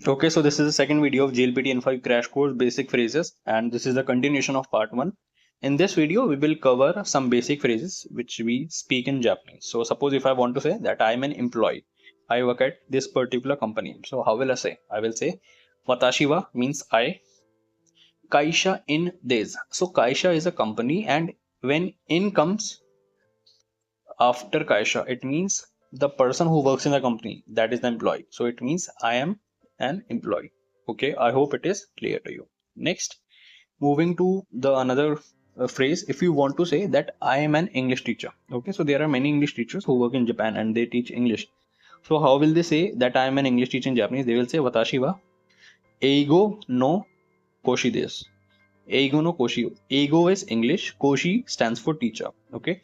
Okay, so this is the second video of JLPT N5 crash course basic phrases, and this is the continuation of part 1. In this video, we will cover some basic phrases which we speak in Japanese. So suppose if I want to say that I am an employee, I work at this particular company. So how will I say? I will say watashi wa means I, kaisha in days. So kaisha is a company, and when in comes after kaisha, it means the person who works in the company, that is the employee. So it means I am an employee. Okay, I hope it is clear to you. Next, moving to the another phrase, if you want to say that I am an English teacher. Okay, so there are many English teachers who work in Japan and they teach English. So how will they say that I am an English teacher in Japanese? They will say watashi wa eigo no koshi desu. Eigo no koshi. Eigo is English, koshi stands for teacher. Okay,